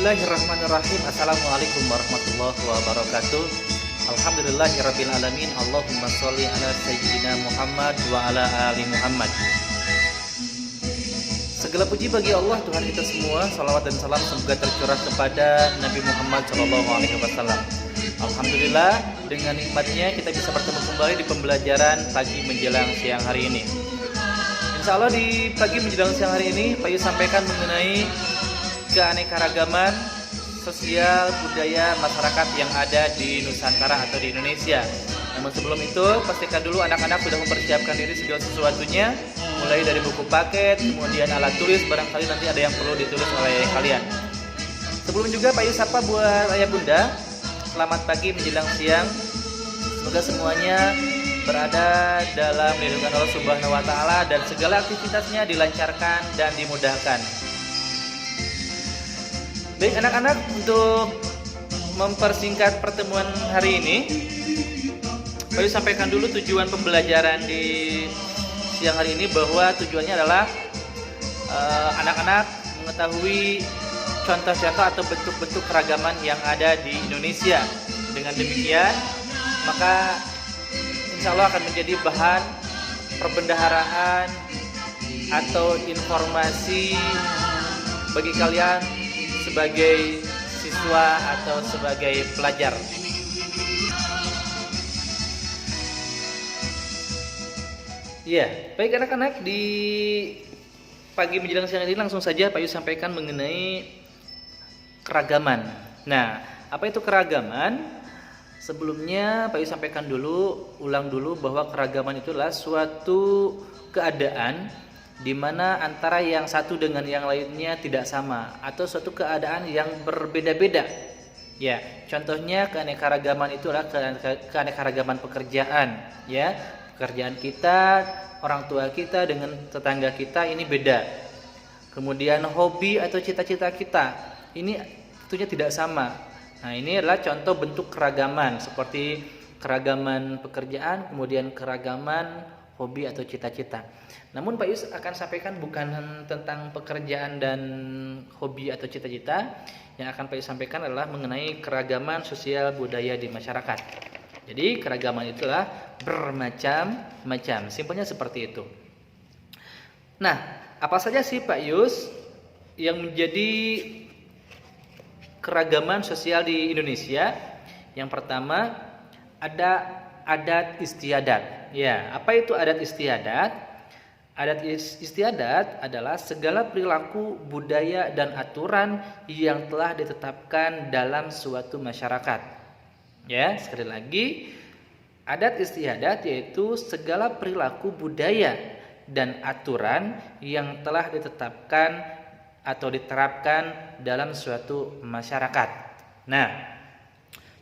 Bismillahirrahmanirrahim. Assalamualaikum warahmatullahi wabarakatuh. Alhamdulillahirabbil alamin. Allahumma sholli ala sayyidina Muhammad wa ala ali Muhammad. Segala puji bagi Allah Tuhan kita semua. Salawat dan salam semoga tercurah kepada Nabi Muhammad SAW. Alhamdulillah, dengan nikmatnya kita bisa bertemu kembali di pembelajaran pagi menjelang siang hari ini. Insya Allah di pagi menjelang siang hari ini Pak Yu sampaikan mengenai keanekaragaman sosial budaya masyarakat yang ada di Nusantara atau di Indonesia. Namun sebelum itu, pastikan dulu anak-anak sudah mempersiapkan diri segala sesuatunya, mulai dari buku paket, kemudian alat tulis, barangkali nanti ada yang perlu ditulis oleh kalian. Sebelum juga Pak Yu sapa buat ayah bunda, selamat pagi menjelang siang. Semoga semuanya berada dalam lindungan Allah Subhanahu wa taala dan segala aktivitasnya dilancarkan dan dimudahkan. Baik anak-anak, untuk mempersingkat pertemuan hari ini, Pak Yu sampaikan dulu tujuan pembelajaran di siang hari ini, bahwa tujuannya adalah anak-anak mengetahui contoh-contoh atau bentuk-bentuk keragaman yang ada di Indonesia. Dengan demikian, maka insya Allah akan menjadi bahan perbendaharaan atau informasi bagi kalian sebagai siswa atau sebagai pelajar. Ya, baik anak-anak, di pagi menjelang siang ini langsung saja Pak Yu sampaikan mengenai keragaman. Nah, apa itu keragaman? Sebelumnya Pak Yu sampaikan dulu, ulang dulu, bahwa keragaman itulah suatu keadaan di mana antara yang satu dengan yang lainnya tidak sama, atau suatu keadaan yang berbeda-beda. Ya, contohnya keanekaragaman itulah keanekaragaman pekerjaan. Ya, pekerjaan kita, orang tua kita dengan tetangga kita ini beda. Kemudian hobi atau cita-cita kita ini tentunya tidak sama. Nah, ini adalah contoh bentuk keragaman, seperti keragaman pekerjaan, kemudian keragaman hobi atau cita-cita. Namun Pak Yus akan sampaikan bukan tentang pekerjaan dan hobi atau cita-cita. Yang akan Pak Yus sampaikan adalah mengenai keragaman sosial budaya di masyarakat. Jadi keragaman itulah bermacam-macam. Simpelnya seperti itu. Nah, apa saja sih Pak Yus yang menjadi keragaman sosial di Indonesia? Yang pertama, ada adat istiadat. Ya, apa itu adat istiadat? Adat istiadat adalah segala perilaku, budaya, dan aturan yang telah ditetapkan dalam suatu masyarakat. Ya, sekali lagi, adat istiadat yaitu segala perilaku, budaya, dan aturan yang telah ditetapkan atau diterapkan dalam suatu masyarakat. Nah,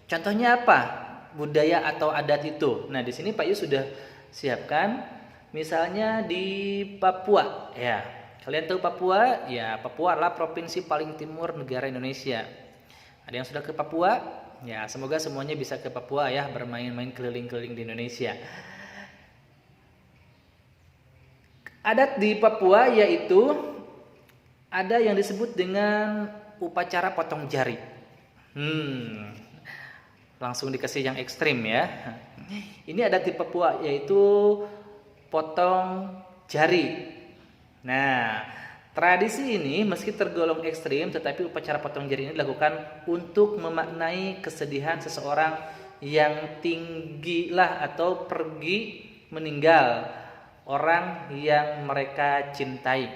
contohnya apa budaya atau adat itu? Nah, di sini Pak Yu sudah siapkan. Misalnya di Papua, ya. Kalian tahu Papua? Ya, Papua adalah provinsi paling timur negara Indonesia. Ada yang sudah ke Papua? Ya, semoga semuanya bisa ke Papua ya, bermain-main keliling-keliling di Indonesia. Adat di Papua yaitu ada yang disebut dengan upacara potong jari. Langsung dikasih yang ekstrim ya. Ini adat di Papua yaitu potong jari. Nah, tradisi ini meski tergolong ekstrim, tetapi upacara potong jari ini dilakukan untuk memaknai kesedihan seseorang yang tinggilah atau pergi meninggal orang yang mereka cintai.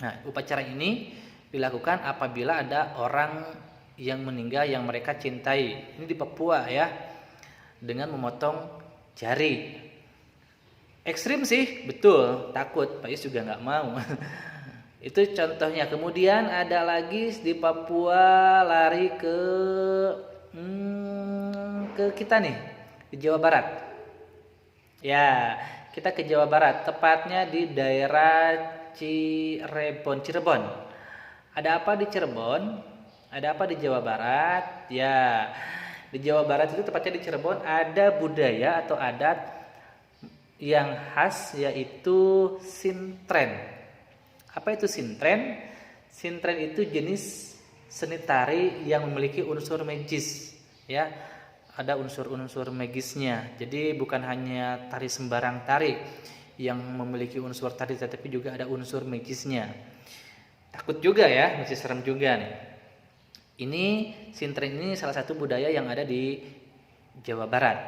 Nah, upacara ini dilakukan apabila ada orang yang meninggal yang mereka cintai. Ini di Papua ya, dengan memotong jari. Ekstrim sih, betul, takut, Pak Yus juga nggak mau. Itu contohnya. Kemudian ada lagi di Papua, lari ke kita nih, di Jawa Barat. Ya, kita ke Jawa Barat, tepatnya di daerah Cirebon. Ada apa di Cirebon? Ada apa di Jawa Barat? Ya, di Jawa Barat itu tepatnya di Cirebon ada budaya atau adat yang khas yaitu sintren. Apa itu sintren? Sintren itu jenis seni tari yang memiliki unsur magis, ya. Ada unsur-unsur magisnya. Jadi bukan hanya tari sembarang tari yang memiliki unsur tari, tetapi juga ada unsur magisnya. Takut juga ya, masih serem juga nih. Ini sintren ini salah satu budaya yang ada di Jawa Barat.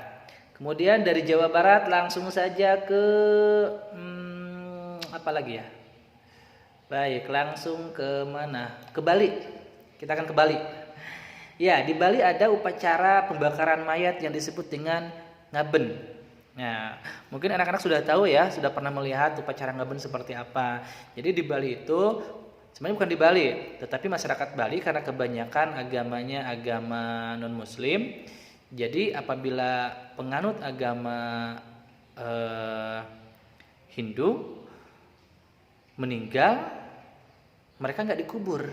Kemudian dari Jawa Barat langsung saja ke apa lagi ya? Baik, langsung ke mana? Ke Bali. Kita akan ke Bali. Ya, di Bali ada upacara pembakaran mayat yang disebut dengan ngaben. Nah, mungkin anak-anak sudah tahu ya, sudah pernah melihat upacara ngaben seperti apa. Jadi di Bali itu sebenarnya bukan di Bali, tetapi masyarakat Bali karena kebanyakan agamanya agama non-muslim. Jadi apabila penganut agama Hindu meninggal, mereka nggak dikubur,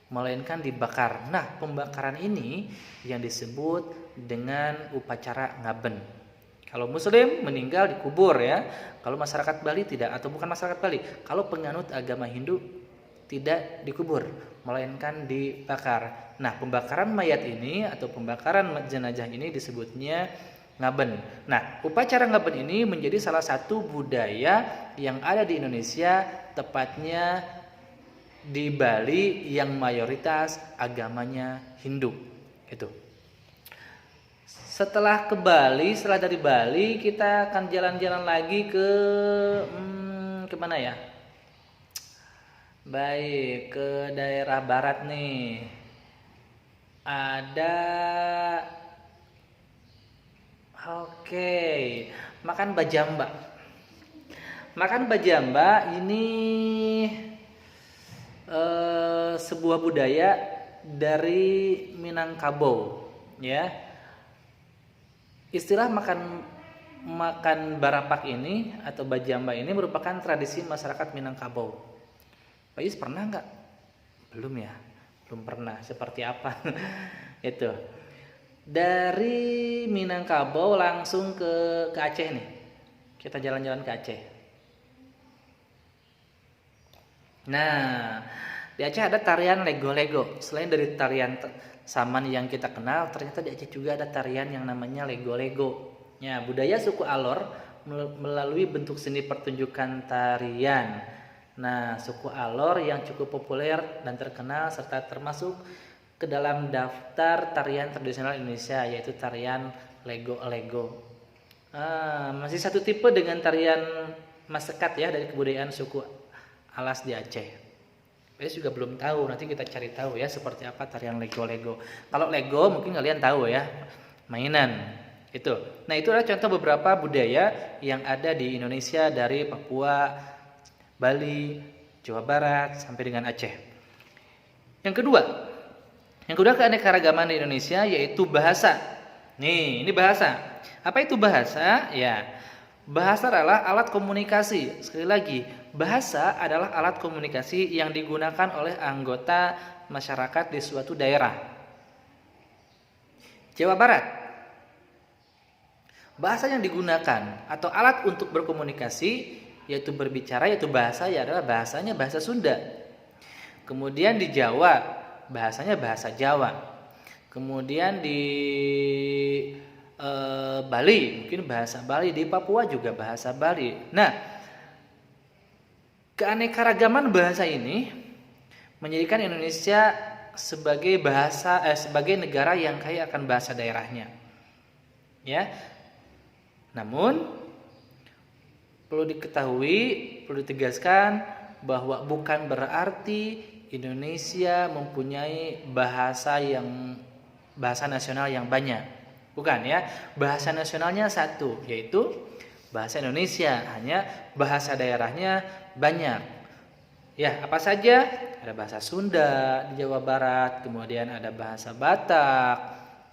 melainkan dibakar. Nah, pembakaran ini yang disebut dengan upacara ngaben. Kalau muslim meninggal dikubur ya. Kalau masyarakat Bali tidak, atau bukan masyarakat Bali, kalau penganut agama Hindu tidak dikubur, melainkan dibakar. Nah, pembakaran mayat ini atau pembakaran jenazah ini disebutnya ngaben. Nah, upacara ngaben ini menjadi salah satu budaya yang ada di Indonesia, tepatnya di Bali yang mayoritas agamanya Hindu. Itu. Setelah ke Bali, setelah dari Bali kita akan jalan-jalan lagi ke kemana ya? Baik, ke daerah barat nih. Ada makan bajamba. Makan bajamba ini sebuah budaya dari Minangkabau, ya. Istilah makan barapak ini atau bajamba ini merupakan tradisi masyarakat Minangkabau. Pak Yus pernah nggak? Belum ya, belum pernah. Seperti apa? Itu dari Minangkabau langsung ke Aceh nih. Kita jalan-jalan ke Aceh. Nah, di Aceh ada tarian lego-lego. Selain dari tarian saman yang kita kenal, ternyata di Aceh juga ada tarian yang namanya lego-lego. Ya, budaya suku Alor melalui bentuk seni pertunjukan tarian. Nah, suku Alor yang cukup populer dan terkenal serta termasuk ke dalam daftar tarian tradisional Indonesia, yaitu tarian lego-lego. Masih satu tipe dengan tarian Masekat ya, dari kebudayaan suku Alas di Aceh. Saya juga belum tahu, nanti kita cari tahu ya seperti apa tarian lego-lego. Kalau lego mungkin kalian tahu ya, mainan itu. Nah, itu adalah contoh beberapa budaya yang ada di Indonesia dari Papua, Bali, Jawa Barat sampai dengan Aceh. Yang kedua keanekaragaman di Indonesia yaitu bahasa. Nih, ini bahasa. Apa itu bahasa? Ya, bahasa adalah alat komunikasi. Sekali lagi, bahasa adalah alat komunikasi yang digunakan oleh anggota masyarakat di suatu daerah. Jawa Barat, bahasa yang digunakan atau alat untuk berkomunikasi yaitu berbicara, yaitu bahasa, ya adalah bahasanya bahasa Sunda. Kemudian di Jawa, bahasanya bahasa Jawa. Kemudian di Bali, mungkin bahasa Bali. Di Papua juga bahasa Bali. Nah, keanekaragaman bahasa ini menjadikan Indonesia sebagai sebagai negara yang kaya akan bahasa daerahnya. Ya. Namun perlu diketahui, perlu ditegaskan bahwa bukan berarti Indonesia mempunyai bahasa nasional yang banyak. Bukan ya, bahasa nasionalnya satu, yaitu bahasa Indonesia, hanya bahasa daerahnya banyak. Ya, apa saja? Ada bahasa Sunda di Jawa Barat, kemudian ada bahasa Batak,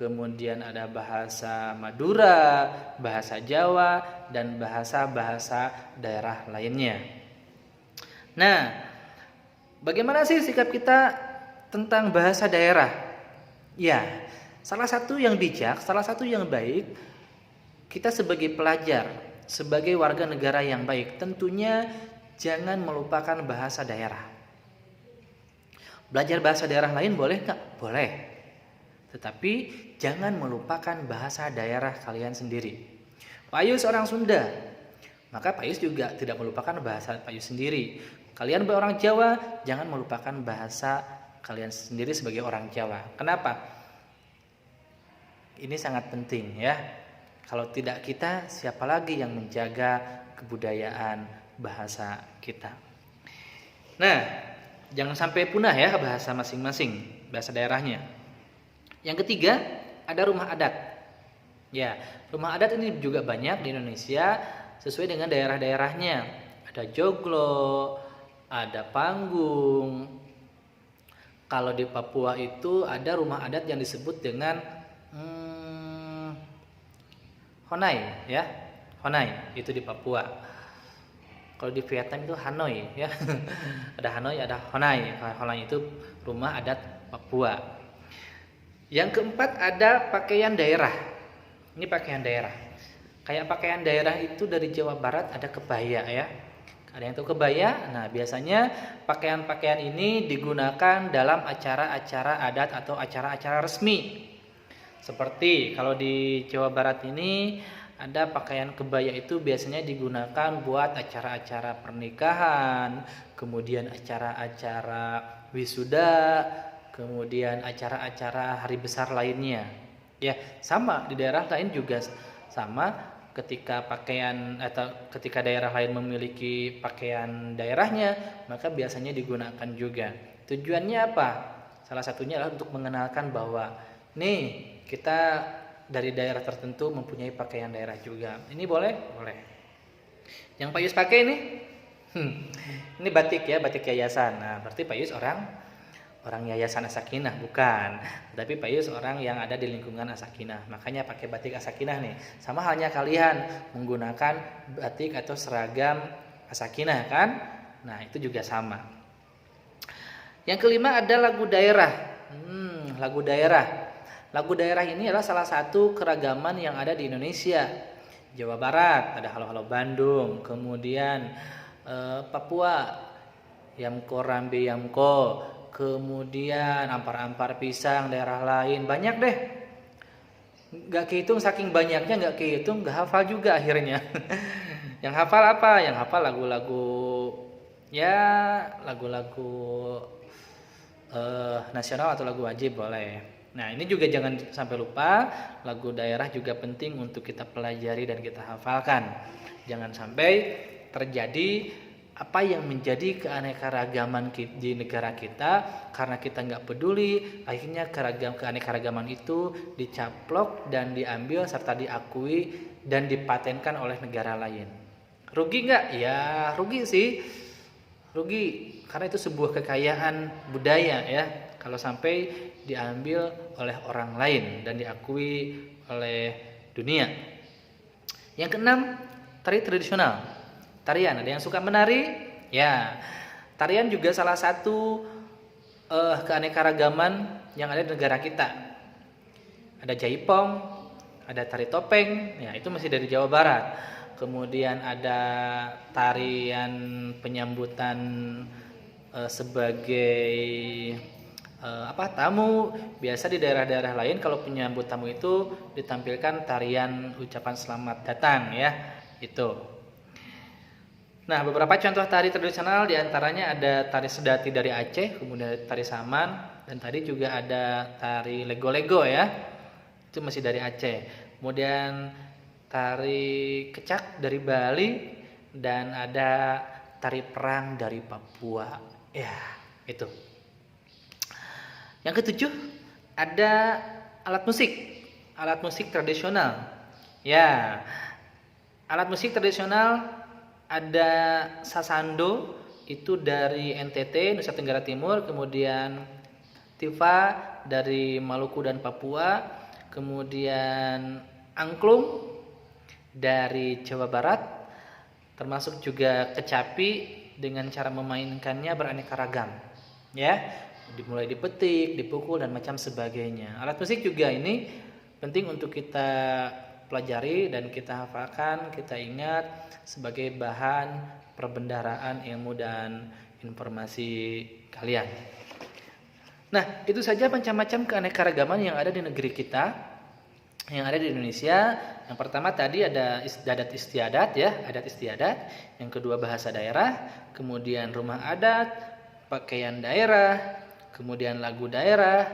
kemudian ada bahasa Madura, bahasa Jawa, dan bahasa-bahasa daerah lainnya. Nah, bagaimana sih sikap kita tentang bahasa daerah? Ya, salah satu yang bijak, salah satu yang baik, kita sebagai pelajar, sebagai warga negara yang baik, tentunya jangan melupakan bahasa daerah. Belajar bahasa daerah lain boleh nggak? Boleh. Tetapi jangan melupakan bahasa daerah kalian sendiri. Pak Yus orang Sunda, maka Pak Yus juga tidak melupakan bahasa Pak Yus sendiri. Kalian orang Jawa, jangan melupakan bahasa kalian sendiri sebagai orang Jawa. Kenapa? Ini sangat penting ya. Kalau tidak kita, siapa lagi yang menjaga kebudayaan bahasa kita? Nah, jangan sampai punah ya bahasa masing-masing, bahasa daerahnya. Yang ketiga, ada rumah adat. Ya, rumah adat ini juga banyak di Indonesia sesuai dengan daerah-daerahnya. Ada joglo, ada panggung. Kalau di Papua itu ada rumah adat yang disebut dengan Honai ya. Honai itu di Papua. Kalau di Vietnam itu Hanoi ya. Ada Hanoi, ada Honai. Honai itu rumah adat Papua. Yang keempat ada pakaian daerah. Ini pakaian daerah. Kayak pakaian daerah itu dari Jawa Barat ada kebaya ya. Ada yang tahu kebaya? Nah, biasanya pakaian-pakaian ini digunakan dalam acara-acara adat atau acara-acara resmi. Seperti kalau di Jawa Barat ini ada pakaian kebaya itu biasanya digunakan buat acara-acara pernikahan, kemudian acara-acara wisuda, kemudian acara-acara hari besar lainnya. Ya, sama di daerah lain juga sama. Ketika pakaian atau ketika daerah lain memiliki pakaian daerahnya, maka biasanya digunakan juga. Tujuannya apa? Salah satunya adalah untuk mengenalkan bahwa nih kita dari daerah tertentu mempunyai pakaian daerah juga. Ini boleh? Boleh. Yang Pak Yus pakai ini? Ini batik ya, batik yayasan. Nah, berarti Pak Yus orang yayasan As-Sakinah, bukan. Tapi Pak Yus orang yang ada di lingkungan As-Sakinah. Makanya pakai batik As-Sakinah nih. Sama halnya kalian menggunakan batik atau seragam As-Sakinah kan? Nah, itu juga sama. Yang kelima ada lagu daerah. Lagu daerah. Lagu daerah ini adalah salah satu keragaman yang ada di Indonesia. Jawa Barat ada Halo Halo Bandung, kemudian Papua Yamko Rambe Yamko, kemudian Ampar-Ampar Pisang, daerah lain banyak deh. Gak kehitung, saking banyaknya gak kehitung, gak hafal juga akhirnya. Yang hafal apa? Yang hafal lagu-lagu ya lagu-lagu nasional atau lagu wajib boleh. Nah, ini juga jangan sampai lupa, lagu daerah juga penting untuk kita pelajari dan kita hafalkan. Jangan sampai terjadi apa yang menjadi keanekaragaman di negara kita karena kita nggak peduli, akhirnya keanekaragaman itu dicaplok dan diambil serta diakui dan dipatenkan oleh negara lain. Rugi nggak? Ya rugi sih, rugi karena itu sebuah kekayaan budaya ya. Kalau sampai diambil oleh orang lain dan diakui oleh dunia. Yang keenam, tari tradisional. Tarian, ada yang suka menari? Ya, tarian juga salah satu keanekaragaman yang ada di negara kita. Ada jaipong, ada tari topeng, ya itu masih dari Jawa Barat. Kemudian ada tarian penyambutan sebagai tamu. Biasa di daerah-daerah lain kalau penyambut tamu itu ditampilkan tarian ucapan selamat datang ya, itu. Nah, beberapa contoh tari tradisional diantaranya ada tari sedati dari Aceh, kemudian tari saman, dan tadi juga ada tari lego-lego ya, itu masih dari Aceh. Kemudian tari kecak dari Bali, dan ada tari perang dari Papua. Ya, itu. Yang ketujuh, ada alat musik tradisional. Ya, alat musik tradisional ada sasando, itu dari NTT, Nusa Tenggara Timur, kemudian tifa dari Maluku dan Papua, kemudian angklung dari Jawa Barat, termasuk juga kecapi dengan cara memainkannya beraneka ragam. Ya, dimulai dipetik, dipukul dan macam sebagainya. Alat musik juga ini penting untuk kita pelajari dan kita hafalkan, kita ingat sebagai bahan perbendaharaan ilmu dan informasi kalian. Nah, itu saja macam-macam keanekaragaman yang ada di negeri kita, yang ada di Indonesia. Yang pertama tadi ada adat istiadat ya, adat istiadat. Yang kedua bahasa daerah, kemudian rumah adat, pakaian daerah, kemudian lagu daerah,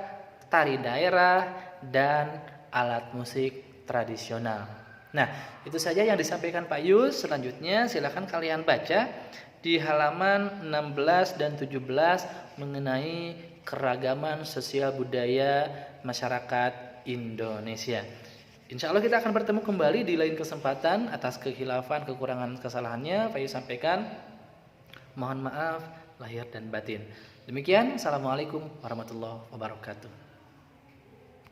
tari daerah, dan alat musik tradisional. Nah, itu saja yang disampaikan Pak Yus. Selanjutnya silakan kalian baca di halaman 16 dan 17 mengenai keragaman sosial budaya masyarakat Indonesia. Insya Allah kita akan bertemu kembali di lain kesempatan. Atas kekhilafan, kekurangan, kesalahannya Pak Yus sampaikan mohon maaf lahir dan batin. Demikian, assalamualaikum warahmatullahi wabarakatuh.